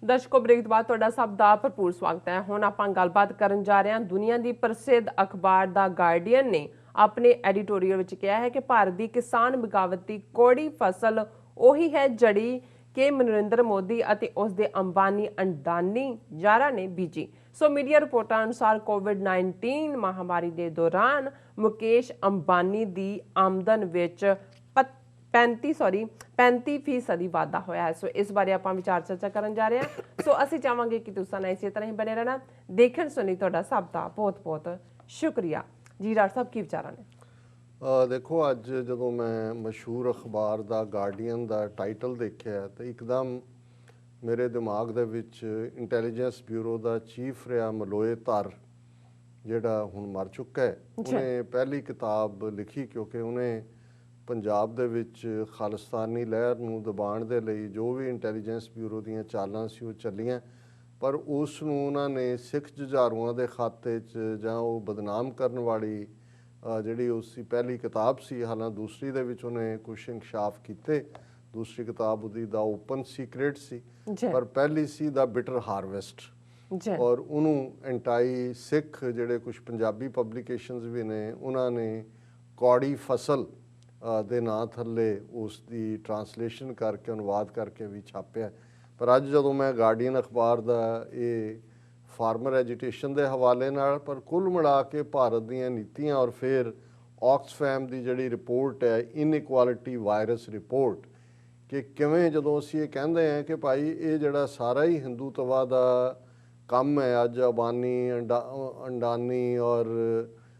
ਦਰਸ਼ਕੋ break ਤੋਂ ਬਾਅਦ ਤੁਹਾਡਾ ਸਭ ਦਾ ਭਰਪੂਰ ਸਵਾਗਤ ਹੈ। ਹੁਣ ਆਪਾਂ ਗੱਲਬਾਤ ਕਰਨ ਜਾ ਰਹੇ ਹਾਂ ਦੁਨੀਆ ਦੀ ਪ੍ਰਸਿੱਧ ਅਖਬਾਰ ਦਾ ਗਾਰਡੀਅਨ ਨੇ ਆਪਣੇ ਐਡੀਟੋਰੀਅਲ ਵਿੱਚ ਕਿਹਾ ਹੈ ਕਿ ਭਾਰਤ ਦੀ ਕਿਸਾਨ ਬਗਾਵਤ ਦੀ ਕੋੜੀ ਫਸਲ ਉਹੀ ਹੈ ਜੜੀ ਕਿ ਨਰਿੰਦਰ ਮੋਦੀ ਅਤੇ ਉਸ ਦੇ ਅੰਬਾਨੀ ਅਡਾਨੀ ਯਾਰਾਂ ਨੇ ਬੀਜੀ। ਸੋ ਮੀਡੀਆ ਰਿਪੋਰਟਾਂ ਅਨੁਸਾਰ ਕੋਵਿਡ-19 ਮਹਾਮਾਰੀ ਦੇ ਦੌਰਾਨ ਮੁਕੇਸ਼ ਅੰਬਾਨੀ ਦੀ ਆਮਦਨ ਵਿੱਚ 35% ਵਾਧਾ ਹੋਇਆ है। सो इस बारे ਆਪਾਂ ਵਿਚਾਰ ਚਰਚਾ ਕਰਨ ਜਾ ਰਹੇ ਹਾਂ। ਸੋ ਅਸੀਂ ਚਾਹਾਂਗੇ ਕਿ ਤੁਸੀਂ ਨਾਲ ਇਸੇ ਤਰ੍ਹਾਂ ਹੀ ਬਣੇ ਰਹਿਣਾ। ਦੇਖਣ ਸੁਣੀ ਤੁਹਾਡਾ ਸਭ ਦਾ ਬਹੁਤ ਬਹੁਤ ਸ਼ੁਕਰੀਆ ਜੀ। ਡਾਕਟਰ ਸਾਹਿਬ ਕੀ ਵਿਚਾਰਾਂ ਨੇ? देखो अज जो मैं मशहूर अखबार दा गार्डियन दा टाइटल देखिया तो एकदम मेरे दिमाग दे विच इंटैलीजेंस ब्यूरो दा चीफ रहा मलोए धर जिहड़ा हुण मर चुका है, उन्हें पहली किताब लिखी क्योंकि उन्हें पंजाब दे विच खालिस्तानी लहर नूं दबाण दे लई जो भी इंटैलीजेंस ब्यूरो दीयां चालां सी वो चलियां, पर उस नूं उन्हां ने सिख जुझारूआं दे खाते च जां वो बदनाम करन वाली ਜਿਹੜੀ ਉਸਦੀ ਪਹਿਲੀ ਕਿਤਾਬ ਸੀ। ਹਾਲਾਂ ਦੂਸਰੀ ਦੇ ਵਿੱਚ ਉਹਨੇ ਕੁਛ ਇੰਕਸ਼ਾਫ ਕੀਤੇ। ਦੂਸਰੀ ਕਿਤਾਬ ਉਹਦੀ ਦਾ ਓਪਨ ਸੀਕ੍ਰੇਟ ਸੀ, ਪਰ ਪਹਿਲੀ ਸੀ ਦਾ ਬਿਟਰ ਹਾਰਵੈਸਟ। ਔਰ ਉਹਨੂੰ ਐਂਟਾਈ ਸਿੱਖ ਜਿਹੜੇ ਕੁਛ ਪੰਜਾਬੀ ਪਬਲੀਕੇਸ਼ਨਸ ਵੀ ਨੇ ਉਹਨਾਂ ਨੇ ਕੌੜੀ ਫਸਲ ਦੇ ਨਾਂ ਥੱਲੇ ਉਸ ਦੀ ਟਰਾਂਸਲੇਸ਼ਨ ਕਰਕੇ ਅਨੁਵਾਦ ਕਰਕੇ ਵੀ ਛਾਪਿਆ। ਪਰ ਅੱਜ ਜਦੋਂ ਮੈਂ ਗਾਰਡੀਅਨ ਅਖਬਾਰ ਦਾ ਇਹ फार्मर एजुटेशन के हवाले नाल पर कुल मिला के भारत दीयां नीतियां और फिर ऑक्सफैम की जिहड़ी रिपोर्ट है इनइक्वालिटी वायरस रिपोर्ट कि किवें जदों असीं ये कहंदे हैं कि भाई ये जिहड़ा सारा ही हिंदूत्वा दा काम है, अज अबानी अंडानी और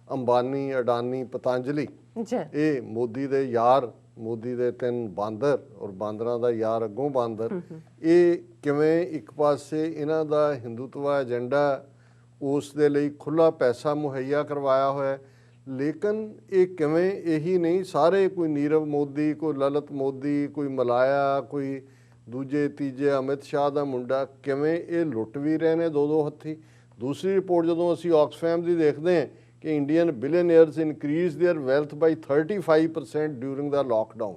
अंबानी अडानी पतंजलि ये मोदी दे यार, मोदी दे 3 बांदर और बांदरां दा यार अगों बांदर, ये किवें एक पासे इन्हां दा हिंदुत्वा एजेंडा उस दे लई खुला पैसा मुहैया करवाया होया, लेकिन ये किवें यही नहीं सारे कोई नीरव मोदी, कोई ललित मोदी, कोई मलाया, कोई दूजे तीजे अमित शाह दा मुंडा किवें ये लुट भी रहे ने दो हत्थी। दूसरी रिपोर्ट जदों असीं ऑक्सफैम दी देखदे हैं कि Indian billionaires increase their wealth by 35% during the lockdown.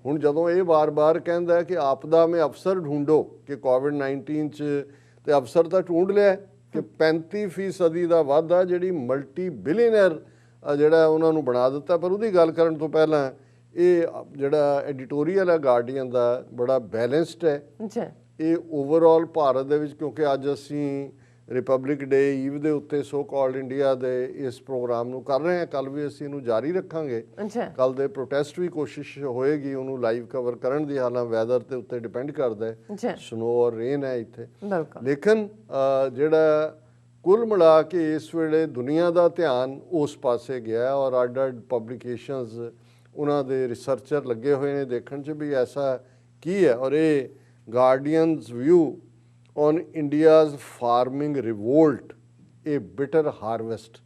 हुण जदों ये बार बार कहता है कि आपदा में अफसर ढूंढो कि कोविड-19 च अफसर तो ढूंढ लिया कि 35% का वाधा जिहड़ी मल्टी बिलियनर जिहड़ा उन्होंने बना दिता। पर उहदी गल करन तो पहला ये जिहड़ा एडिटोरीअल है गार्डियन का बड़ा बैलेंस्ड है। ये ओवरऑल भारत दे विच क्योंकि अज असीं रिपब्लिक डे ईव के उत्ते सो कॉल्ड इंडिया के इस प्रोग्राम नूं कर रहे हैं, कल भी असीं इहनूं जारी रखांगे। कल दे प्रोटेस्ट भी कोशिश होएगी उन्होंने लाइव कवर करन दी, हालां वैदर के उत्ते डिपेंड करता है, स्नो और रेन है इत्थे। लेकिन जिहड़ा कुल मिला के इस वेले दुनिया का ध्यान उस पासे गया और अड अड पब्लिकेशनस उन्हां दे रिसर्चर लगे हुए ने देखण च भी ऐसा की है। और ये guardians view on India's farming revolt A bitter harvest.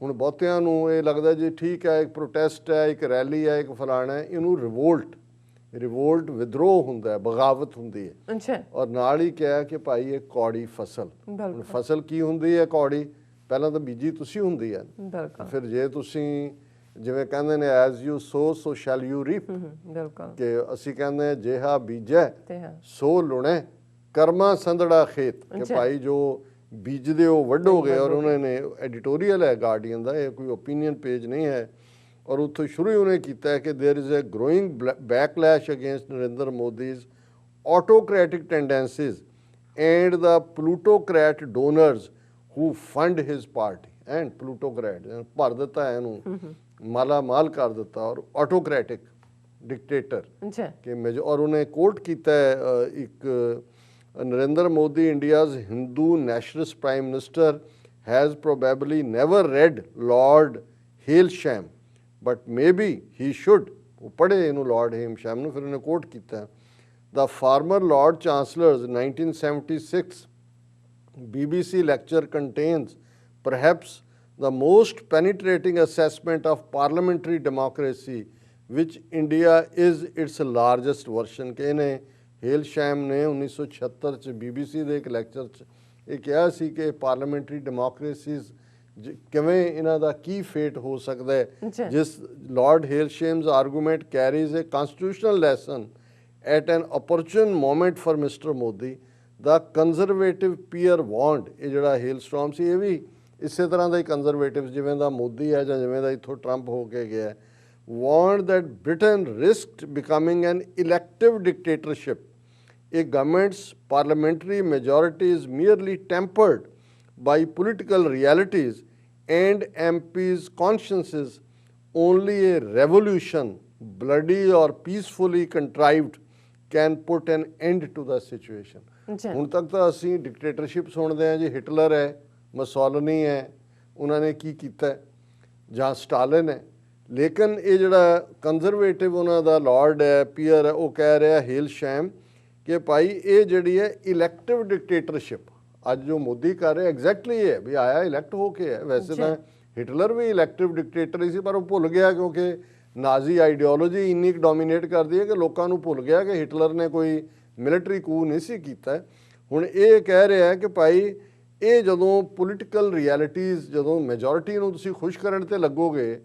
हुण बहुतियां नूं ये लगदा जी ठीक है एक प्रोटेस्ट है, एक रैली है, एक फलाना है, इनू रिवोल्ट विद्रोह हुंदा है, बगावत हुंदी है। और नाल ही क्या है कि भाई ये कौड़ी फसल, फसल की हुंदी है कौड़ी, पहलां तां बीजी तुसीं हुंदी है, फिर जे तुसीं जिवें कहंदे ने as you sow shall you reap, कि असीं कहंदे जिहा बीजै सो लुणे कर्मा संदड़ा खेत, कि भाई जो बीजदे हो वड्डोगे। और उन्होंने एडिटोरीअल है गार्डियन का, ये कोई ओपीनियन पेज नहीं है। और उत्थों शुरू ही उन्हें किया है कि there is a growing backlash against Narendra Modi's autocratic tendencies and the plutocrat donors who fund his party. And plutocrat भर दिता है इनू माला माल कर दिता, और ऑटोक्रैटिक डिक्टेटर के मेजर। और उन्हें कोट किया है एक Narendra Modi India's Hindu nationalist prime minister has probably never read Lord Hailsham but maybe he should. वो पढ़े इनू लॉर्ड हेलशैम ने, फिर उन्हें कोट किया the former lord chancellors 1976 BBC lecture contains perhaps the most penetrating assessment of parliamentary democracy which India is its largest version। के इन्हें हेलशैम ने 1976 च BBC के एक लैक्चर ये कहा सी कि पार्लीमेंटरी डेमोक्रेसीज किवें इन्हां दा की फेट हो सकता है, जिस Lord Hailsham's argument carries a constitutional lesson at an opportune moment for Mr Modi ਦਾ ਕੰਜ਼ਰਵੇਟਿਵ ਪੀਅਰ ਵਾਂਟ, ਇਹ ਜਿਹੜਾ ਹੇਲਸਟਾਰਮ ਸੀ ਇਹ ਵੀ ਇਸੇ ਤਰ੍ਹਾਂ ਦਾ ਹੀ ਕੰਜ਼ਰਵੇਟਿਵ ਜਿਵੇਂ ਦਾ ਮੋਦੀ ਹੈ ਜਾਂ ਜਿਵੇਂ ਦਾ ਇੱਥੋਂ ਟਰੰਪ ਹੋ ਕੇ ਗਿਆ ਹੈ, warned that Britain risked becoming an elective dictatorship. A government's parliamentary majority is merely tempered by political realities and MPs' consciences. Only a revolution, bloody or peacefully contrived, can put an end to the situation. ਹੁਣ ਤੱਕ ਤਾਂ ਅਸੀਂ dictatorship ਸੁਣਦੇ ਹਾਂ ਜੀ, Hitler ਹੈ, ਮਸੋਲਨੀ ਹੈ, ਉਹਨਾਂ ਨੇ ਕੀ ਕੀਤਾ ਹੈ, ਜਾਂ ਸਟਾਲਿਨ ਹੈ। ਲੇਕਿਨ ਇਹ ਜਿਹੜਾ ਕੰਜ਼ਰਵੇਟਿਵ ਉਹਨਾਂ ਦਾ ਲਾਰਡ ਹੈ, ਪੀਅਰ ਹੈ, ਉਹ ਕਹਿ ਰਿਹਾ ਹੇਲ ਸ਼ੈਮ ਕਿ ਭਾਈ ਇਹ ਜਿਹੜੀ ਹੈ ਇਲੈਕਟਿਵ ਡਿਕਟੇਟਰਸ਼ਿਪ ਅੱਜ ਜੋ ਮੋਦੀ ਕਰ ਰਿਹਾ ਐਗਜ਼ੈਕਟਲੀ ਇਹ ਹੈ ਵੀ ਆਇਆ ਇਲੈਕਟ ਹੋ ਕੇ ਹੈ। ਵੈਸੇ ਤਾਂ ਹਿਟਲਰ ਵੀ ਇਲੈਕਟਿਵ ਡਿਕਟੇਟਰ ਹੀ ਸੀ, ਪਰ ਉਹ ਭੁੱਲ ਗਿਆ ਕਿਉਂਕਿ ਨਾਜ਼ੀ ਆਈਡੀਓਲੋਜੀ ਇੰਨੀ ਕੁ ਡੋਮੀਨੇਟ ਕਰਦੀ ਹੈ ਕਿ ਲੋਕਾਂ ਨੂੰ ਭੁੱਲ ਗਿਆ ਕਿ ਹਿਟਲਰ ਨੇ ਕੋਈ ਮਿਲਟਰੀ ਕੂ ਨਹੀਂ ਸੀ ਕੀਤਾ। ਹੁਣ ਇਹ ਕਹਿ ਰਿਹਾ ਹੈ ਕਿ ਭਾਈ ਇਹ ਜਦੋਂ ਪੋਲੀਟੀਕਲ ਰਿਐਲਿਟੀਜ਼, ਜਦੋਂ ਮੈਜੋਰਿਟੀ ਨੂੰ ਤੁਸੀਂ ਖੁਸ਼ ਕਰਨ ਤੇ ਲੱਗੋਗੇ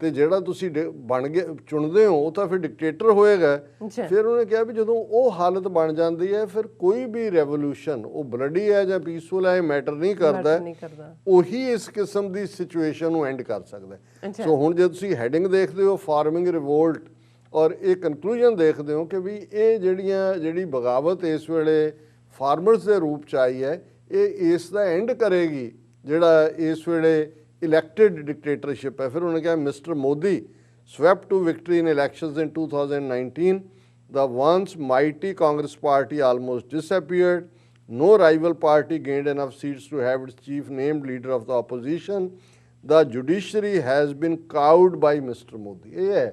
ਤੇ ਜਿਹੜਾ ਤੁਸੀਂ ਬਣ ਗਏ ਚੁਣਦੇ ਹੋ ਉਹ ਤਾਂ ਫਿਰ ਡਿਕਟੇਟਰ ਹੋਏਗਾ। ਫਿਰ ਉਹਨੇ ਕਿਹਾ ਵੀ ਜਦੋਂ ਉਹ ਹਾਲਤ ਬਣ ਜਾਂਦੀ ਹੈ ਫਿਰ ਕੋਈ ਵੀ ਰੈਵੋਲੂਸ਼ਨ, ਉਹ ਬਲੱਡੀ ਹੈ ਜਾਂ ਪੀਸਫੁਲ ਹੈ, ਮੈਟਰ ਨਹੀਂ ਕਰਦਾ, ਉਹੀ ਇਸ ਕਿਸਮ ਦੀ ਸਿਚੁਏਸ਼ਨ ਨੂੰ ਐਂਡ ਕਰ ਸਕਦਾ। ਸੋ ਹੁਣ ਜੇ ਤੁਸੀਂ ਹੈਡਿੰਗ ਦੇਖਦੇ ਹੋ ਫਾਰਮਿੰਗ ਰਿਵੋਲਟ ਔਰ ਇਹ ਕਨਕਲੂਜਨ ਦੇਖਦੇ ਹੋ ਕਿ ਵੀ ਇਹ ਜਿਹੜੀ ਬਗਾਵਤ ਇਸ ਵੇਲੇ ਫਾਰਮਰਸ ਦੇ ਰੂਪ 'ਚ ਆਈ ਹੈ, ਇਹ ਇਸ ਦਾ ਐਂਡ ਕਰੇਗੀ ਜਿਹੜਾ ਇਸ ਵੇਲੇ elected dictatorship है। फिर उन्होंने कहा mister Modi swept to victory in elections in 2019. The once mighty Congress party almost disappeared. No rival party gained enough seats to have its chief named leader of the opposition. The judiciary has been cowed by Mr. Modi. ਇਹ ਹੈ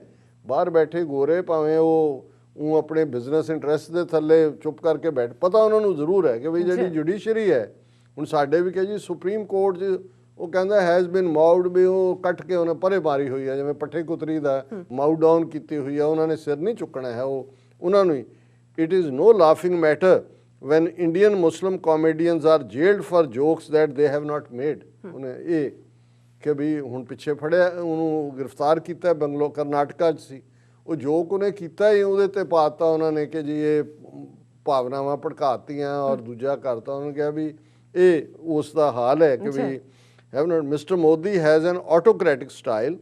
ਬਾਹਰ ਬੈਠੇ ਗੋਰੇ ਭਾਵੇਂ ਉਹ ਆਪਣੇ business interest ਦੇ ਥੱਲੇ ਚੁੱਪ ਕਰਕੇ ਬੈਠ, ਪਤਾ ਉਹਨਾਂ ਨੂੰ ਜ਼ਰੂਰ ਹੈ ਕਿ ਵੀ ਜਿਹੜੀ ਜੁਡੀਸ਼ਰੀ ਹੈ, ਹੁਣ ਸਾਡੇ ਵੀ ਕਹੇ ਜੀ ਸੁਪਰੀਮ ਕੋਰਟ 'ਚ ਉਹ ਕਹਿੰਦਾ ਹੈਜ਼ ਬਿਨ ਮਾਊਡ, ਵੀ ਉਹ ਕੱਟ ਕੇ ਉਹਨੇ ਪਰੇ ਮਾਰੀ ਹੋਈ ਹੈ, ਜਿਵੇਂ ਪੱਠੇ ਕੁਤਰੀ ਦਾ ਮਾਊ ਡਾਊਨ ਕੀਤੀ ਹੋਈ ਹੈ, ਉਹਨਾਂ ਨੇ ਸਿਰ ਨਹੀਂ ਚੁੱਕਣਾ ਹੈ, ਉਹ ਉਹਨਾਂ ਨੂੰ ਹੀ। It is no laughing matter when Indian Muslim comedians are jailed for jokes that they have not made. ਉਹਨੇ ਇਹ ਕਿ ਵੀ ਹੁਣ ਪਿੱਛੇ ਫੜਿਆ, ਉਹਨੂੰ ਗ੍ਰਿਫਤਾਰ ਕੀਤਾ ਬੰਗਲੌਰ ਕਰਨਾਟਕਾ 'ਚ ਸੀ, ਉਹ ਜੋਕ ਉਹਨੇ ਕੀਤਾ ਹੀ ਉਹਦੇ ਤੇ ਪਾਤਾ ਉਹਨਾਂ ਨੇ ਕਿ ਜੀ ਇਹ ਭਾਵਨਾਵਾਂ ਭੜਕਾਤੀਆਂ ਔਰ ਦੂਜਾ ਕਰਤਾ। ਉਹਨੇ ਕਿਹਾ ਵੀ ਇਹ ਉਸ ਦਾ ਹਾਲ ਹੈ ਕਿ ਵੀ have not. Mr. Modi has an autocratic style.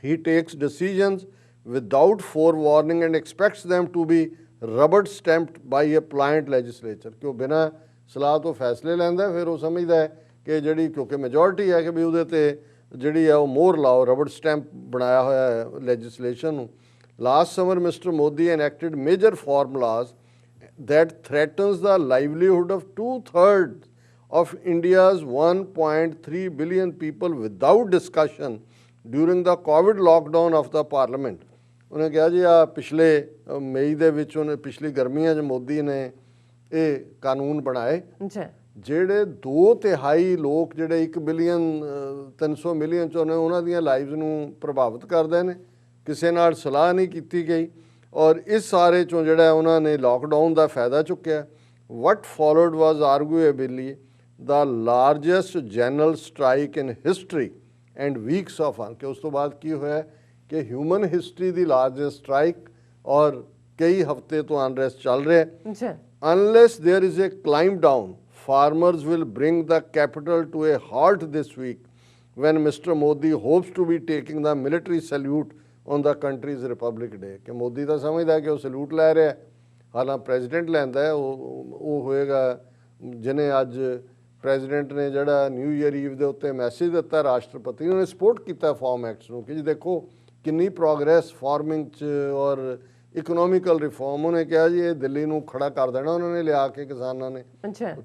He takes decisions without forewarning and expects them to be rubber stamped by a pliant legislature. ਕਿ ਉਹ ਬਿਨਾਂ ਸਲਾਹ ਤੋਂ ਫੈਸਲੇ ਲੈਂਦਾ, ਫਿਰ ਉਹ ਸਮਝਦਾ ਹੈ ਕਿ ਜਿਹੜੀ ਕਿਉਂਕਿ ਮੈਜੋਰਿਟੀ ਹੈ ਕਿ ਵੀ ਉਹਦੇ ਤੇ ਜਿਹੜੀ ਹੈ ਉਹ ਮੋਹਰ ਲਾਓ, ਰਬੜ ਸਟੈਂਪ ਬਣਾਇਆ ਹੋਇਆ ਹੈ ਲੈਜਿਸਲੇਸ਼ਨ ਨੂੰ। Last summer, Mr. Modi enacted major formulas that threatens the livelihood of 2/3 of India's 1.3 billion people without discussion during the COVID lockdown of the parliament. ਉਹਨੇ ਕਿਹਾ ਜੀ ਆ ਪਿਛਲੇ ਮਈ ਦੇ ਵਿੱਚ ਉਹਨੇ ਪਿਛਲੀ ਗਰਮੀਆਂ 'ਚ ਮੋਦੀ ਨੇ ਇਹ ਕਾਨੂੰਨ ਬਣਾਏ ਜਿਹੜੇ 2/3 ਲੋਕ ਜਿਹੜੇ 1 ਬਿਲੀਅਨ 300 ਮਿਲੀਅਨ 'ਚੋਂ ਨੇ ਉਹਨਾਂ ਦੀਆਂ ਲਾਈਵਜ਼ ਨੂੰ ਪ੍ਰਭਾਵਿਤ ਕਰਦੇ ਨੇ, ਕਿਸੇ ਨਾਲ ਸਲਾਹ ਨਹੀਂ ਕੀਤੀ ਗਈ ਔਰ ਇਸ ਸਾਰੇ 'ਚੋਂ ਜਿਹੜਾ ਉਹਨਾਂ ਨੇ ਲਾਕਡਾਊਨ ਦਾ ਫਾਇਦਾ ਚੁੱਕਿਆ। What followed was arguably the largest general strike in history and weeks of ਕਿ ਉਸ ਤੋਂ ਬਾਅਦ ਕੀ ਹੋਇਆ ਕਿ ਹਿਊਮਨ ਹਿਸਟਰੀ ਦੀ ਲਾਰਜੈਸਟ ਸਟ੍ਰਾਈਕ ਔਰ ਕਈ ਹਫ਼ਤੇ ਤੋਂ ਅਨਰੈਸਟ ਚੱਲ ਰਿਹਾ। Unless there is a climb down, farmers will bring the capital to a halt this week when Mr. Modi hopes to be taking the military salute on the country's Republic Day। ਕਿ ਮੋਦੀ ਤਾਂ ਸਮਝਦਾ ਕਿ ਉਹ salute ਲੈ ਰਿਹਾ, ਹਾਲਾਂ president ਲੈਂਦਾ, ਉਹ ਹੋਏਗਾ ਜਿਹਨੇ ਅੱਜ ਪ੍ਰੈਜ਼ੀਡੈਂਟ ਨੇ ਜਿਹੜਾ ਨਿਊ ਈਅਰ ਈਵ ਦੇ ਉੱਤੇ ਮੈਸੇਜ ਦਿੱਤਾ ਰਾਸ਼ਟਰਪਤੀ ਨੂੰ, ਉਹਨੇ ਸਪੋਰਟ ਕੀਤਾ ਫਾਰਮ ਐਕਟਸ ਨੂੰ ਕਿ ਜੀ ਦੇਖੋ ਕਿੰਨੀ ਪ੍ਰੋਗਰੈਸ ਫਾਰਮਿੰਗ 'ਚ ਔਰ ਇਕਨੋਮਿਕਲ ਰਿਫਾਰਮ। ਉਹਨੇ ਕਿਹਾ ਜੀ ਇਹ ਦਿੱਲੀ ਨੂੰ ਖੜਾ ਕਰ ਦੇਣਾ ਉਹਨਾਂ ਨੇ ਲਿਆ ਕੇ ਕਿਸਾਨਾਂ ਨੇ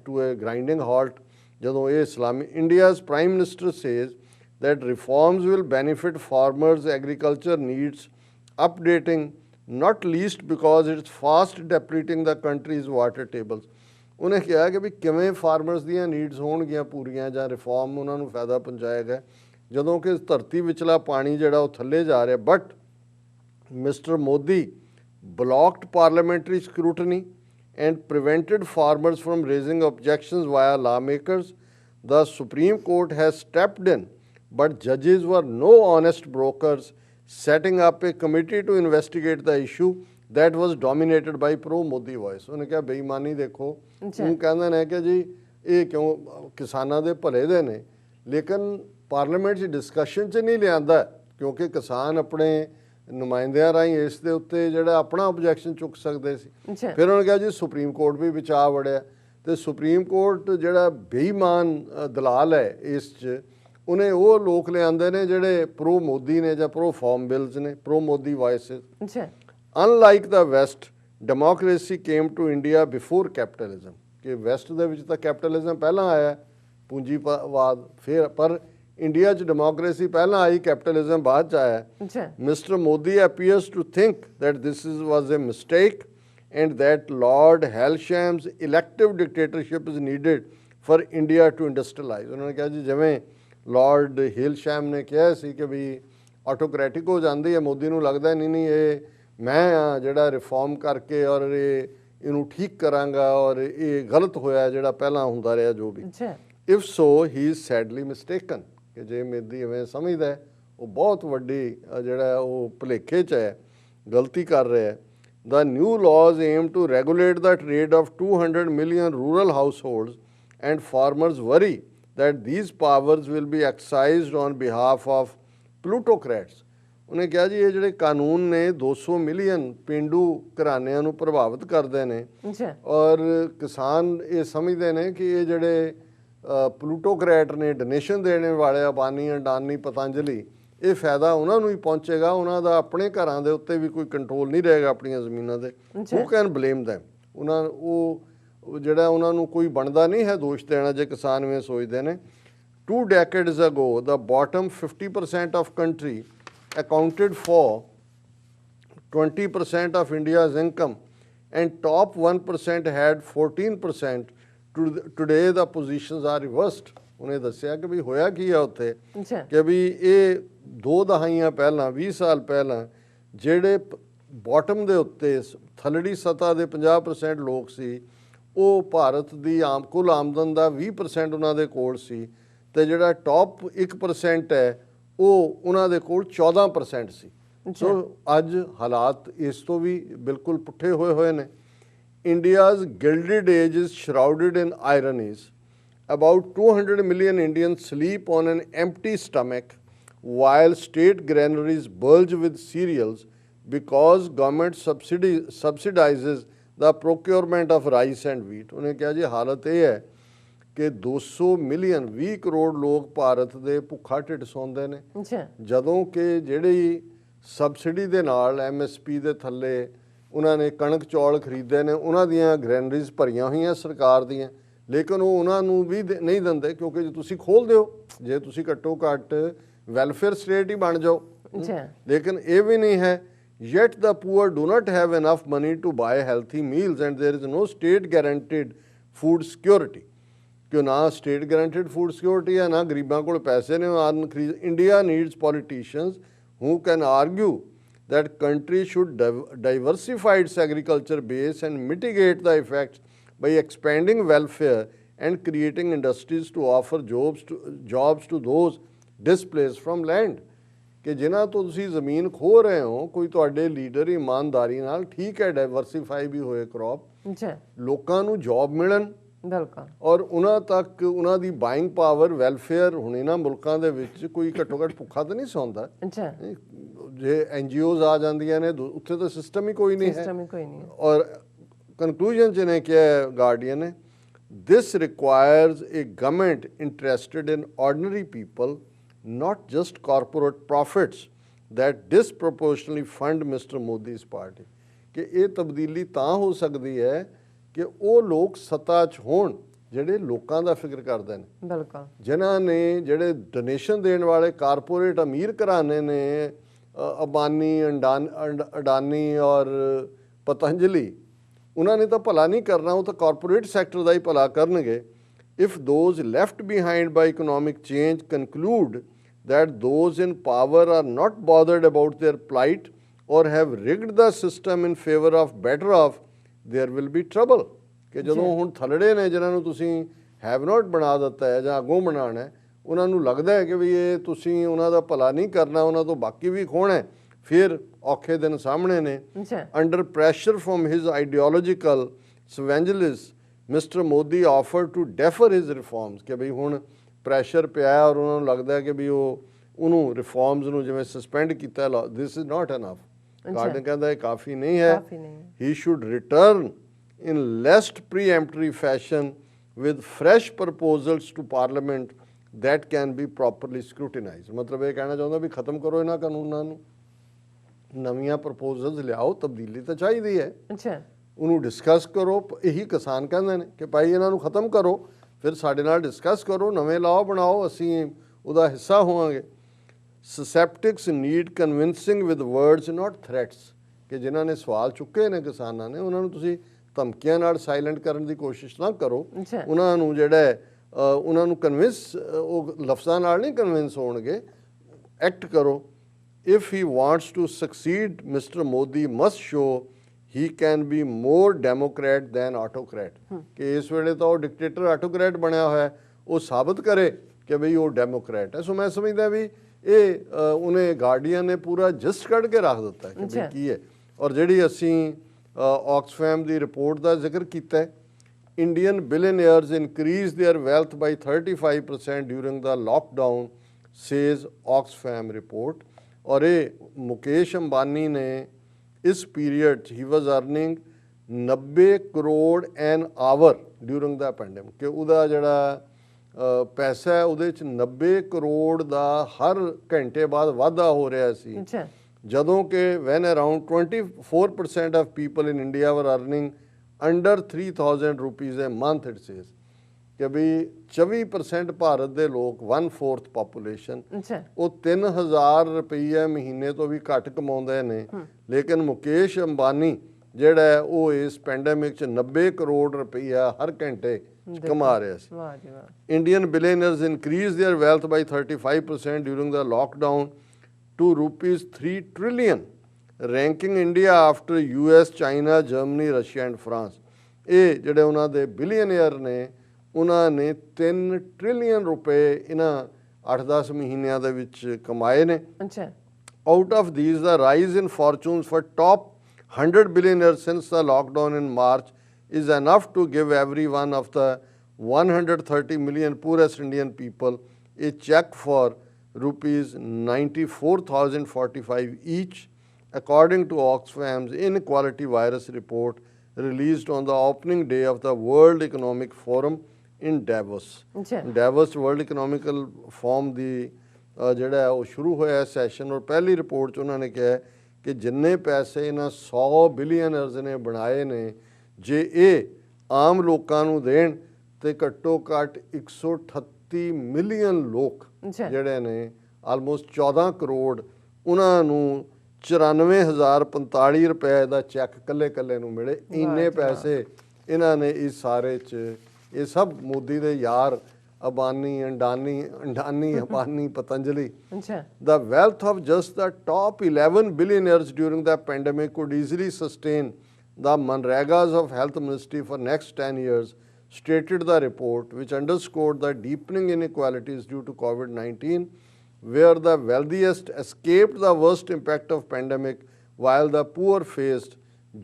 ਟੂ ਏ ਗ੍ਰਾਈਂਡਿੰਗ ਹਾਲਟ ਜਦੋਂ ਇਹ ਇਸਲਾਮੀ। India's prime minister says that reforms will benefit farmers, agriculture needs updating, not least because it's fast depleting the country's water tables। ਉਹਨੇ ਕਿਹਾ ਕਿ ਵੀ ਕਿਵੇਂ ਫਾਰਮਰਸ ਦੀਆਂ ਨੀਡਸ ਹੋਣਗੀਆਂ ਪੂਰੀਆਂ ਜਾਂ ਰਿਫਾਰਮ ਉਹਨਾਂ ਨੂੰ ਫਾਇਦਾ ਪਹੁੰਚਾਏਗਾ ਜਦੋਂ ਕਿ ਧਰਤੀ ਵਿਚਲਾ ਪਾਣੀ ਜਿਹੜਾ ਉਹ ਥੱਲੇ ਜਾ ਰਿਹਾ। But mister Modi blocked parliamentary scrutiny and prevented farmers from raising objections via lawmakers. The Supreme Court has stepped in, but judges were no honest brokers, setting up a committee to investigate the issue that was dominated by pro Modi voice। ਉਹਨੇ ਕਿਹਾ ਬੇਈਮਾਨੀ ਦੇਖੋ, ਉਹ ਕਹਿੰਦੇ ਨੇ ਕਿ ਜੀ ਇਹ ਕਿਉਂ ਕਿਸਾਨਾਂ ਦੇ ਭਲੇ ਦੇ ਨੇ, ਲੇਕਿਨ ਪਾਰਲੀਮੈਂਟ 'ਚ ਡਿਸਕਸ਼ਨ 'ਚ ਨਹੀਂ ਲਿਆਂਦਾ ਕਿਉਂਕਿ ਕਿਸਾਨ ਆਪਣੇ ਨੁਮਾਇੰਦਿਆਂ ਰਾਹੀਂ ਇਸ ਦੇ ਉੱਤੇ ਜਿਹੜਾ ਆਪਣਾ ਆਬਜੈਕਸ਼ਨ ਚੁੱਕ ਸਕਦੇ ਸੀ। ਫਿਰ ਉਹਨੇ ਕਿਹਾ ਜੀ ਸੁਪਰੀਮ ਕੋਰਟ ਵੀ ਵਿੱਚ ਆ ਵੜਿਆ, ਤੇ ਸੁਪਰੀਮ ਕੋਰਟ ਜਿਹੜਾ ਬੇਈਮਾਨ ਦਲਾਲ ਹੈ ਇਸ 'ਚ, ਉਹਨੇ ਉਹ ਲੋਕ ਲਿਆਂਦੇ ਨੇ ਜਿਹੜੇ ਪ੍ਰੋ ਮੋਦੀ ਨੇ ਜਾਂ ਪ੍ਰੋ ਫਾਰਮ ਬਿਲਸ ਨੇ, pro Modi voices. Unlike the West, democracy came to India before capitalism, ਕਿ ਵੈਸਟ ਦੇ ਵਿੱਚ ਤਾਂ ਕੈਪੀਟਲਿਜ਼ਮ ਪਹਿਲਾਂ ਆਇਆ, ਪੂੰਜੀਵਾਦ, ਫਿਰ ਪਰ ਇੰਡੀਆ 'ਚ ਡੈਮੋਕ੍ਰੇਸੀ ਪਹਿਲਾਂ ਆਈ, ਕੈਪੀਟਲਿਜ਼ਮ ਬਾਅਦ 'ਚ ਆਇਆ। Mister Modi appears to think that this was a mistake and that Lord Hailsham's elective dictatorship is needed for India to industrialize। ਉਹਨਾਂ ਨੇ ਕਿਹਾ ਜੀ ਜਿਵੇਂ ਲਾਰਡ ਹੀਲਸ਼ੈਮ ਨੇ ਕਿਹਾ ਸੀ ਕਿ ਵੀ ਆਟੋਕ੍ਰੈਟਿਕ ਹੋ ਜਾਂਦੀ ਹੈ, ਮੋਦੀ ਨੂੰ ਲੱਗਦਾ ਨਹੀਂ ਇਹ ਮੈਂ ਆ ਜਿਹੜਾ ਰਿਫਾਰਮ ਕਰਕੇ ਔਰ ਇਹਨੂੰ ਠੀਕ ਕਰਾਂਗਾ ਔਰ ਇਹ ਗਲਤ ਹੋਇਆ ਜਿਹੜਾ ਪਹਿਲਾਂ ਹੁੰਦਾ ਰਿਹਾ ਜੋ ਵੀ। If so he is sadly mistaken, ਕਿ ਜੇ ਮੋਦੀ ਐਵੇਂ ਸਮਝਦਾ ਉਹ ਬਹੁਤ ਵੱਡੀ ਜਿਹੜਾ ਉਹ ਭੁਲੇਖੇ 'ਚ ਹੈ, ਗਲਤੀ ਕਰ ਰਿਹਾ ਹੈ। The new laws aim to regulate the trade of 200 million rural households, and farmers worry that these powers will be exercised on behalf of plutocrats। ਉਹਨੇ ਕਿਹਾ ਜੀ ਇਹ ਜਿਹੜੇ ਕਾਨੂੰਨ ਨੇ 200 ਮਿਲੀਅਨ ਪੇਂਡੂ ਘਰਾਣਿਆਂ ਨੂੰ ਪ੍ਰਭਾਵਿਤ ਕਰਦੇ ਨੇ, ਔਰ ਕਿਸਾਨ ਇਹ ਸਮਝਦੇ ਨੇ ਕਿ ਇਹ ਜਿਹੜੇ ਪਲੂਟੋਕਰੈਟ ਨੇ, ਡੋਨੇਸ਼ਨ ਦੇਣ ਵਾਲੇ ਅਬਾਨੀ, ਅਡਾਨੀ, ਪਤੰਜਲੀ, ਇਹ ਫਾਇਦਾ ਉਹਨਾਂ ਨੂੰ ਹੀ ਪਹੁੰਚੇਗਾ, ਉਹਨਾਂ ਦਾ ਆਪਣੇ ਘਰਾਂ ਦੇ ਉੱਤੇ ਵੀ ਕੋਈ ਕੰਟਰੋਲ ਨਹੀਂ ਰਹੇਗਾ ਆਪਣੀਆਂ ਜ਼ਮੀਨਾਂ ਦੇ। ਹੂ ਕੈਨ ਬਲੇਮ ਦੈਮ, ਉਹ ਜਿਹੜਾ ਉਹਨਾਂ ਨੂੰ ਕੋਈ ਬਣਦਾ ਨਹੀਂ ਹੈ ਦੋਸ਼ ਦੇਣਾ ਜੇ ਕਿਸਾਨ ਇਵੇਂ ਸੋਚਦੇ ਨੇ। 2 decades ago the bottom 50% of country accounted for 20% of India's income and top 1% had 14%। Today the positions are reversed। ਉਹਨੇ ਦੱਸਿਆ ਕਿ ਵੀ ਹੋਇਆ ਕੀ ਆ ਉੱਥੇ, ਕਿ ਵੀ ਇਹ 2 ਦਹਾਈਆਂ ਪਹਿਲਾਂ, 20 ਸਾਲ ਪਹਿਲਾਂ ਜਿਹੜੇ ਬਾਟਮ ਦੇ ਉੱਤੇ ਥੱਲੜੀ ਸਤ੍ਹਾ ਦੇ 50% ਲੋਕ ਸੀ, ਉਹ ਭਾਰਤ ਦੀ ਕੁੱਲ ਆਮਦਨ ਦਾ 20% ਉਹਨਾਂ ਦੇ ਕੋਲ ਸੀ, ਤੇ ਜਿਹੜਾ ਟੌਪ 1% ਹੈ ਉਹ ਉਹਨਾਂ ਦੇ ਕੋਲ 14% ਸੀ। ਸੋ ਅੱਜ ਹਾਲਾਤ ਇਸ ਤੋਂ ਵੀ ਬਿਲਕੁਲ ਪੁੱਠੇ ਹੋਏ ਨੇ। India's gilded age is shrouded in ironies. About 200 million Indians sleep on an empty stomach while state granaries bulge with cereals because government subsidizes the procurement of rice and wheat। ਉਹਨੇ ਕਿਹਾ ਜੀ ਹਾਲਤ ਇਹ ਹੈ ਕਿ 200 ਮਿਲੀਅਨ 20 ਕਰੋੜ ਲੋਕ ਭਾਰਤ ਦੇ ਭੁੱਖਾ ਢਿੱਡ ਸੌਂਦੇ ਨੇ, ਜਦੋਂ ਕਿ ਜਿਹੜੀ ਸਬਸਿਡੀ ਦੇ ਨਾਲ MSP ਦੇ ਥੱਲੇ ਉਹਨਾਂ ਨੇ ਕਣਕ ਚੌਲ ਖਰੀਦੇ ਨੇ, ਉਹਨਾਂ ਦੀਆਂ ਗ੍ਰੈਨਰੀਜ਼ ਭਰੀਆਂ ਹੋਈਆਂ ਸਰਕਾਰ ਦੀਆਂ, ਲੇਕਿਨ ਉਹ ਉਹਨਾਂ ਨੂੰ ਵੀ ਨਹੀਂ ਦਿੰਦੇ ਕਿਉਂਕਿ ਜੇ ਤੁਸੀਂ ਖੋਲ੍ਹ ਦਿਓ, ਜੇ ਤੁਸੀਂ ਘੱਟੋ ਘੱਟ ਵੈਲਫੇਅਰ ਸਟੇਟ ਹੀ ਬਣ ਜਾਓ, ਲੇਕਿਨ ਇਹ ਵੀ ਨਹੀਂ ਹੈ। Yet the poor do not have enough money to buy healthy meals and there is no state guaranteed food security। ਕਿਉਂ ਨਾ state guaranteed food security ਹੈ, ਨਾ ਗਰੀਬਾਂ ਕੋਲ ਪੈਸੇ ਨੇ ਆਨ ਖਰੀਦ। India needs politicians who can argue that country should diversify its agriculture base and mitigate the effects by expanding welfare and creating industries to offer jobs to those displaced from land। ਕਿ ਜਿਨ੍ਹਾਂ ਤੋਂ ਤੁਸੀਂ ਜ਼ਮੀਨ ਖੋਹ ਰਹੇ ਹੋ, ਕੋਈ ਤੁਹਾਡੇ ਲੀਡਰ ਇਮਾਨਦਾਰੀ ਨਾਲ, ਠੀਕ ਹੈ ਡਾਈਵਰਸੀਫਾਈ ਵੀ ਹੋਏ ਕ੍ਰੌਪ, ਲੋਕਾਂ ਨੂੰ ਜੌਬ ਮਿਲਣ, ਔਰ ਉਹਨਾਂ ਤੱਕ ਉਹਨਾਂ ਦੀ ਬਾਇੰਗ ਪਾਵਰ, ਵੈਲਫੇਅਰ। ਹੁਣ ਇਹਨਾਂ ਮੁਲਕਾਂ ਦੇ ਵਿੱਚ ਕੋਈ ਘੱਟੋ ਘੱਟ ਭੁੱਖਾ ਤਾਂ ਨਹੀਂ ਸੌਂਦਾ, ਜੇ NGOs ਆ ਜਾਂਦੀਆਂ ਨੇ ਉੱਥੇ ਤਾਂ ਸਿਸਟਮ ਹੀ ਕੋਈ ਨਹੀਂ ਹੈ। ਔਰ ਕੰਕਲੂਜਨ 'ਚ ਨੇ ਕਿਹਾ ਗਾਰਡੀਅਨ ਨੇ, this requires a government interested in ordinary people, not just corporate profits that disproportionately fund Mr. Modi's party। ਕਿ ਇਹ ਤਬਦੀਲੀ ਤਾਂ ਹੋ ਸਕਦੀ ਹੈ ਕਿ ਉਹ ਲੋਕ ਸੱਤਾ 'ਚ ਹੋਣ ਜਿਹੜੇ ਲੋਕਾਂ ਦਾ ਫਿਕਰ ਕਰਦੇ ਨੇ, ਬਿਲਕੁਲ, ਜਿਨ੍ਹਾਂ ਨੇ ਜਿਹੜੇ ਡੋਨੇਸ਼ਨ ਦੇਣ ਵਾਲੇ ਕਾਰਪੋਰੇਟ ਅਮੀਰ ਘਰਾਣੇ ਨੇ, ਅਬਾਨੀ, ਅਡਾਨੀ ਔਰ ਪਤੰਜਲੀ, ਉਹਨਾਂ ਨੇ ਤਾਂ ਭਲਾ ਨਹੀਂ ਕਰਨਾ, ਉਹ ਤਾਂ ਕਾਰਪੋਰੇਟ ਸੈਕਟਰ ਦਾ ਹੀ ਭਲਾ ਕਰਨਗੇ। If those left behind by economic change conclude that those in power are not bothered about their plight or have rigged the system in favor of better off, there will be trouble। ਕਿ ਜਦੋਂ ਹੁਣ ਥੱਲੜੇ ਨੇ ਜਿਨ੍ਹਾਂ ਨੂੰ ਤੁਸੀਂ have ਨਾਟ ਬਣਾ ਦਿੱਤਾ ਹੈ ਜਾਂ ਅੱਗੋਂ ਬਣਾਉਣਾ ਹੈ, ਉਹਨਾਂ ਨੂੰ ਲੱਗਦਾ ਹੈ ਕਿ ਵੀ ਇਹ ਤੁਸੀਂ ਉਹਨਾਂ ਦਾ ਭਲਾ ਨਹੀਂ ਕਰਨਾ, ਉਹਨਾਂ ਤੋਂ ਬਾਕੀ ਵੀ ਖੋਹਣਾ ਹੈ, ਫਿਰ ਔਖੇ ਦਿਨ ਸਾਹਮਣੇ ਨੇ। ਅੱਛਾ Under pressure from his ideological evangelists, Mr. Modi offered to defer his reforms ਕਿ ਬਈ ਹੁਣ ਪ੍ਰੈਸ਼ਰ ਪਿਆ ਔਰ ਉਹਨਾਂ ਨੂੰ ਲੱਗਦਾ ਹੈ ਕਿ ਵੀ ਉਹਨੂੰ ਰਿਫਾਰਮਸ ਨੂੰ ਜਿਵੇਂ ਸਸਪੈਂਡ ਕੀਤਾ, this is not enough. Garden ਕਹਿੰਦਾ ਇਹ ਕਾਫੀ ਨਹੀਂ ਹੈ। ਕਾਫੀ ਨਹੀਂ। He should return in less preemptory fashion with fresh proposals to parliament that can be properly scrutinized। ਮਤਲਬ ਇਹ ਕਹਿਣਾ ਚਾਹੁੰਦਾ ਵੀ ਖਤਮ ਕਰੋ ਇਹਨਾਂ ਕਾਨੂੰਨਾਂ ਨੂੰ, ਨਵੀਆਂ ਪ੍ਰਪੋਜ਼ਲਸ ਲਿਆਓ, ਤਬਦੀਲੀ ਤਾਂ ਚਾਹੀਦੀ ਹੈ, ਅੱਛਾ ਉਹਨੂੰ ਡਿਸਕਸ ਕਰੋ। ਇਹੀ ਕਿਸਾਨ ਕਹਿੰਦੇ ਨੇ ਕਿ ਭਾਈ ਇਹਨਾਂ ਨੂੰ ਖਤਮ ਕਰੋ, ਫਿਰ ਸਾਡੇ ਨਾਲ ਡਿਸਕਸ ਕਰੋ, ਨਵੇਂ ਲਾਅ ਬਣਾਓ, ਅਸੀਂ ਉਹਦਾ ਹਿੱਸਾ ਹੋਵਾਂਗੇ। Sceptics need convincing with words not threats ਕਿ ਜਿਨ੍ਹਾਂ ਨੇ ਸਵਾਲ ਚੁੱਕੇ ਨੇ ਕਿਸਾਨਾਂ ਨੇ, ਉਹਨਾਂ ਨੂੰ ਤੁਸੀਂ ਧਮਕੀਆਂ ਨਾਲ ਸਾਇਲੈਂਟ ਕਰਨ ਦੀ ਕੋਸ਼ਿਸ਼ ਨਾ ਕਰੋ। ਅੱਛਾ ਉਹਨਾਂ ਨੂੰ ਜਿਹੜਾ ਉਹਨਾਂ ਨੂੰ ਕਨਵਿੰਸ, ਉਹ ਲਫ਼ਜ਼ਾਂ ਨਾਲ ਨਹੀਂ ਕਨਵਿੰਸ ਹੋਣਗੇ, ਐਕਟ ਕਰੋ। If he wants to succeed, Mr. Modi must show he can be more democrat than autocrat। ਕਿ ਇਸ ਵੇਲੇ ਤਾਂ ਉਹ ਡਿਕਟੇਟਰ ਆਟੋਕਰੈਟ ਬਣਿਆ ਹੋਇਆ, ਉਹ ਸਾਬਤ ਕਰੇ ਕਿ ਬਈ ਉਹ ਡੈਮੋਕਰੈਟ ਹੈ। ਸੋ ਮੈਂ ਸਮਝਦਾ ਵੀ ਇਹ ਉਹਨੇ ਗਾਰਡੀਅਨ ਨੇ ਪੂਰਾ ਜਸਟ ਕੱਢ ਕੇ ਰੱਖ ਦਿੱਤਾ ਕਿ ਬਈ ਕੀ ਹੈ। ਔਰ ਜਿਹੜੀ ਅਸੀਂ ਆਕਸਫੈਮ ਦੀ ਰਿਪੋਰਟ ਦਾ ਜ਼ਿਕਰ ਕੀਤਾ, Indian billionaires increased their wealth by 35% during the lockdown, says Oxfam report। ਔਰ ਇਹ ਮੁਕੇਸ਼ ਅੰਬਾਨੀ ਨੇ ਇਸ ਪੀਰੀਅਡ 'ਚ ਹੀ was earning 90 crore an hour during the pandemic, ਕਿ ਉਹਦਾ ਜਿਹੜਾ ਪੈਸਾ ਹੈ ਉਹਦੇ 'ਚ 90 ਕਰੋੜ ਦਾ ਹਰ ਘੰਟੇ ਬਾਅਦ ਵਾਧਾ ਹੋ ਰਿਹਾ ਸੀ। ਅੱਛਾ ਜਦੋਂ ਕਿ when around 24% of people in India were earning under 3000 rupees a month, it says ਕਿ ਵੀ 24% ਭਾਰਤ ਦੇ ਲੋਕ 1/4 ਪਾਪੂਲੇਸ਼ਨ, ਅੱਛਾ ਉਹ 3000 ਰੁਪਈਆ ਮਹੀਨੇ ਤੋਂ ਵੀ ਘੱਟ ਕਮਾਉਂਦੇ ਨੇ। ਲੇਕਿਨ ਮੁਕੇਸ਼ ਅੰਬਾਨੀ ਜਿਹੜਾ ਹੈ ਉਹ ਇਸ ਪੈਂਡੇਮਿਕ 'ਚ 90 ਕਰੋੜ ਰੁਪਈਆ ਹਰ ਘੰਟੇ 'ਚ ਕਮਾ ਰਿਹਾ ਸੀ। ਵਾਹ ਜੀ ਵਾਹ। Indian billionaires increased their wealth by 35% during the lockdown to rupees 3 trillion, ranking India after US, China, Germany, Russia and France। ਇਹ ਜਿਹੜੇ ਉਹਨਾਂ ਦੇ ਬਿਲੀਅਨੇਅਰ ਨੇ, ਉਹਨਾਂ ਨੇ 3 ਟ੍ਰਿਲੀਅਨ ਰੁਪਏ ਇਹਨਾਂ 8-10 ਮਹੀਨਿਆਂ ਦੇ ਵਿੱਚ ਕਮਾਏ ਨੇ। ਅੱਛਾ Out of these, the rise in fortunes for top 100 billionaires since the lockdown in March is enough to give every one of the 130 million poorest Indian people a check for rupees 94,045 each, according to Oxfam's inequality virus report released on the opening day of the World Economic Forum in Davos। ਅੱਛਾ ਡੈਵਸ world economical form ਦੀ ਜਿਹੜਾ ਉਹ ਸ਼ੁਰੂ ਹੋਇਆ session, ਔਰ ਪਹਿਲੀ report 'ਚ ਉਹਨਾਂ ਨੇ ਕਿਹਾ ਕਿ ਜਿੰਨੇ ਪੈਸੇ ਇਹਨਾਂ 100 ਬਿਲੀਅਨਰਸ ਨੇ ਬਣਾਏ ਨੇ, ਜੇ ਇਹ ਆਮ ਲੋਕਾਂ ਨੂੰ ਦੇਣ ਤੇ ਘੱਟੋ ਘੱਟ 138 ਮਿਲੀਅਨ ਲੋਕ ਅੱਛਾ ਜਿਹੜੇ ਨੇ, ਆਲਮੋਸਟ 14 ਕਰੋੜ, ਉਹਨਾਂ ਨੂੰ 94,045 ਰੁਪਏ ਦਾ ਚੈੱਕ ਕੱਲੇ ਨੂੰ ਮਿਲੇ। ਇੰਨੇ ਪੈਸੇ ਇਹਨਾਂ ਨੇ ਇਸ ਸਾਰੇ 'ਚ, ਇਹ ਸਭ ਮੋਦੀ ਦੇ ਯਾਰ ਅਬਾਨੀ, ਅੰਡਾਨੀ, ਅੰਬਾਨੀ, ਪਤੰਜਲੀ। ਅੱਛਾ The wealth of just the top 11 billionaires during the pandemic could easily sustain the Manregas of Health Ministry for next 10 years, stated the report, which underscored the deepening inequalities due to COVID-19, where the wealthiest escaped the worst impact of pandemic while the poor faced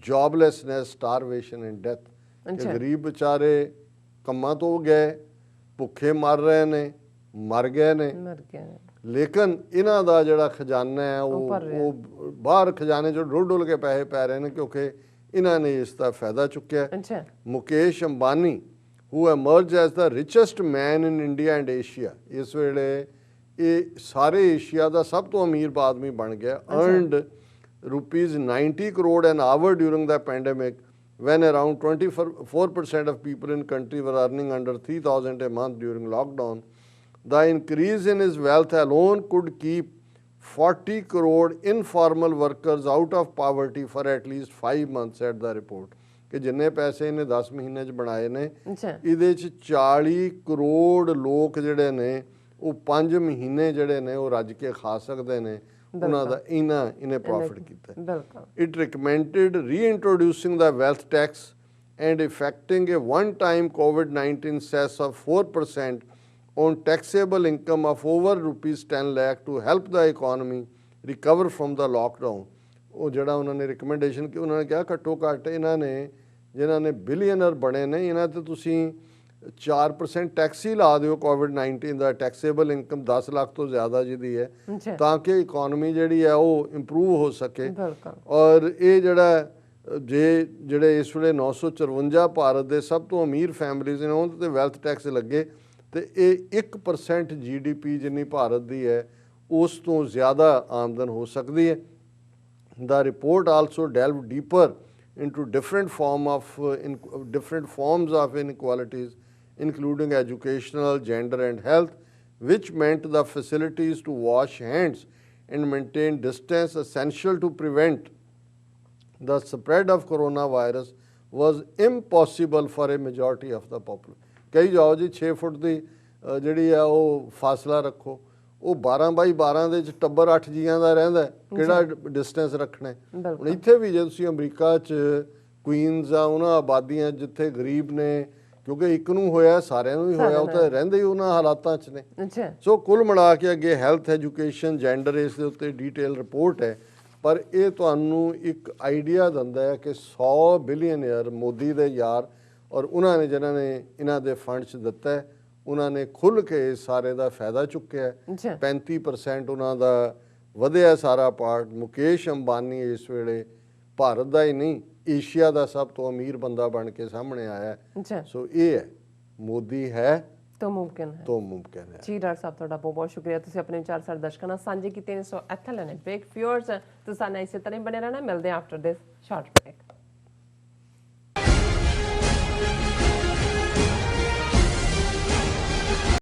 joblessness, starvation and death। ਕਿ ਗਰੀਬ ਵਿਚਾਰੇ ਕੰਮਾਂ ਤੋਂ ਗਏ, ਭੁੱਖੇ ਮਰ ਰਹੇ ਨੇ, ਮਰ ਗਏ ਨੇ, ਮਰ ਗਏ ਨੇ, ਲੇਕਿਨ ਇਹਨਾਂ ਦਾ ਜਿਹੜਾ ਖਜ਼ਾਨਾ ਹੈ ਉਹ ਬਾਹਰ ਖਜ਼ਾਨੇ 'ਚੋਂ ਡੁੱਲ ਕੇ ਪੈਸੇ ਪੈ ਰਹੇ ਨੇ, ਕਿਉਂਕਿ ਇਹਨਾਂ ਨੇ ਇਸ ਦਾ ਫਾਇਦਾ ਚੁੱਕਿਆ। ਅੱਛਾ Mukesh Ambani, who emerged as the richest man in India and Asia, ਇਸ ਵੇਲੇ ਇਹ ਸਾਰੇ ਏਸ਼ੀਆ ਦਾ ਸਭ ਤੋਂ ਅਮੀਰ ਆਦਮੀ ਬਣ ਗਿਆ, earned rupees 90 crore an hour during the pandemic, when around 24% of people in country were earning under 3,000 a month during lockdown. The increase in his wealth alone could keep 40 crore informal workers out of poverty for at least 5 months, said the report। ਕਿ ਜਿੰਨੇ ਪੈਸੇ ਇਹਨੇ 10 ਮਹੀਨੇ 'ਚ ਬਣਾਏ ਨੇ, ਇਹਦੇ 'ਚ 40 ਕਰੋੜ ਲੋਕ ਜਿਹੜੇ ਨੇ ਉਹ 5 ਮਹੀਨੇ ਜਿਹੜੇ ਨੇ ਉਹ ਰੱਜ ਕੇ ਖਾ ਸਕਦੇ ਨੇ। ਉਹਨਾਂ ਦਾ ਇਹਨੇ ਪ੍ਰੋਫਿਟ ਕੀਤਾ। It recommended reintroducing the wealth tax and effecting a one-time COVID-19 cess of 4% on taxable income of over rupees 10 lakh to help the economy recover from ਦਾ ਲੋਕਡਾਊਨ, ਉਹ ਜਿਹੜਾ ਉਹਨਾਂ ਨੇ ਰਿਕਮੈਂਡੇਸ਼ਨ ਕਿ ਉਹਨਾਂ ਨੇ ਕਿਹਾ ਘੱਟੋ ਘੱਟ ਇਹਨਾਂ ਨੇ ਜਿਨ੍ਹਾਂ ਨੇ ਬਿਲੀਅਨਰ ਬਣੇ ਨੇ ਇਹਨਾਂ ਤੇ ਤੁਸੀਂ 4% ਟੈਕਸ ਹੀ ਲਾ ਦਿਓ ਕੋਵਿਡ-19 ਦਾ, ਟੈਕਸੇਬਲ ਇਨਕਮ 10 ਲੱਖ ਤੋਂ ਜ਼ਿਆਦਾ ਜਿਹਦੀ ਹੈ, ਜੀ ਤਾਂ ਕਿ ਇਕਨੋਮੀ ਜਿਹੜੀ ਹੈ ਉਹ ਇੰਪਰੂਵ ਹੋ ਸਕੇ। ਬਿਲਕੁਲ। ਔਰ ਇਹ ਜਿਹੜਾ ਜਿਹੜੇ ਇਸ ਵੇਲੇ 954 ਭਾਰਤ ਦੇ ਸਭ ਤੋਂ ਅਮੀਰ ਫੈਮਲੀਜ਼ ਨੇ ਉਹਨਾਂ ਤੇ ਵੈਲਥ ਟੈਕਸ ਲੱਗੇ ਤੇ ਇਹ 1% GDP ਜਿੰਨੀ ਭਾਰਤ ਦੀ ਹੈ ਉਸ ਤੋਂ ਜ਼ਿਆਦਾ ਆਮਦਨ ਹੋ ਸਕਦੀ ਹੈ। The report also delved deeper into different forms of inequalities, including educational, gender and health, which meant the facilities to wash hands and maintain distance essential to prevent the spread of coronavirus was impossible for a majority of the population। ਕਈ ਜਾਓ ਜੀ 6 ਫੁੱਟ ਦੀ ਜਿਹੜੀ ਆ ਉਹ ਫਾਸਲਾ ਰੱਖੋ, ਉਹ 12x12 ਦੇ ਵਿੱਚ ਟੱਬਰ 8 ਜੀਆਂ ਦਾ ਰਹਿੰਦਾ, ਕਿਹੜਾ ਡਿਸਟੈਂਸ ਰੱਖਣਾ। ਹੁਣ ਇੱਥੇ ਵੀ ਜੇ ਤੁਸੀਂ ਅਮਰੀਕਾ 'ਚ ਕੁਈਨਜ਼ ਆ ਉਹਨਾਂ ਆਬਾਦੀਆਂ ਜਿੱਥੇ ਗਰੀਬ ਨੇ, ਕਿਉਂਕਿ ਇੱਕ ਨੂੰ ਹੋਇਆ ਸਾਰਿਆਂ ਨੂੰ ਹੀ ਹੋਇਆ, ਉਹ ਤਾਂ ਰਹਿੰਦੇ ਹੀ ਉਹਨਾਂ ਹਾਲਾਤਾਂ 'ਚ ਨੇ। ਸੋ ਕੁੱਲ ਮਿਲਾ ਕੇ ਅੱਗੇ ਹੈਲਥ, ਐਜੂਕੇਸ਼ਨ, ਜੈਂਡਰ ਇਸ ਦੇ ਉੱਤੇ ਡੀਟੇਲ ਰਿਪੋਰਟ ਹੈ, ਪਰ ਇਹ ਤੁਹਾਨੂੰ ਇੱਕ ਆਈਡੀਆ ਦਿੰਦਾ ਹੈ ਕਿ 100 ਬਿਲੀਅਨਰ ਮੋਦੀ ਦੇ ਯਾਰ ਔਰ ਉਹਨਾਂ ਨੇ ਜਿਨ੍ਹਾਂ ਨੇ ਇਹਨਾਂ ਦੇ ਫੰਡਸ ਦਿੱਤਾ ਹੈ ਉਹਨਾਂ ਨੇ ਖੁੱਲ੍ਹ ਕੇ ਇਸ ਸਾਰੇ ਦਾ ਫਾਇਦਾ ਚੁੱਕਿਆ। 35% ਉਹਨਾਂ ਦਾ ਵਧਿਆ ਸਾਰਾ ਪਾਰਟ। ਮੁਕੇਸ਼ ਅੰਬਾਨੀ ਇਸ ਵੇਲੇ ਭਾਰਤ ਦਾ ਹੀ ਨਹੀਂ ਏਸ਼ੀਆ ਦਾ ਸਭ ਤੋਂ ਅਮੀਰ ਬੰਦਾ ਬਣ ਕੇ ਸਾਹਮਣੇ ਆਇਆ। ਸੋ ਇਹ ਹੈ ਮੋਦੀ ਹੈ ਤਾਂ ਮੁਮਕਿਨ ਹੈ, ਤਾਂ ਮੁਮਕਿਨ ਹੈ। ਜੀ ਡਾਕਟਰ ਸਾਹਿਬ ਤੁਹਾਡਾ ਬਹੁਤ ਬਹੁਤ ਸ਼ੁਕਰੀਆ, ਤੁਸੀਂ ਆਪਣੇ ਵਿਚਾਰ ਸਾਡੇ ਦਰਸ਼ਕਾਂ ਨਾਲ ਸਾਂਝੇ ਕੀਤੇ ਨੇ। ਸੋ ਇੱਥੇ ਲੈਣੇ ਬ੍ਰੇਕ, ਵਿਊਅਰਸ ਤੁਸੀਂ ਸਾਨੂੰ ਇਸੇ ਤਰ੍ਹਾਂ ਹੀ ਬਣੇ ਰਹਿਣਾ। ਮਿਲਦੇ ਹਾਂ ਆਫਟਰ ਦਿਸ ਸ਼ਾਰਟ ਬ੍ਰੇਕ।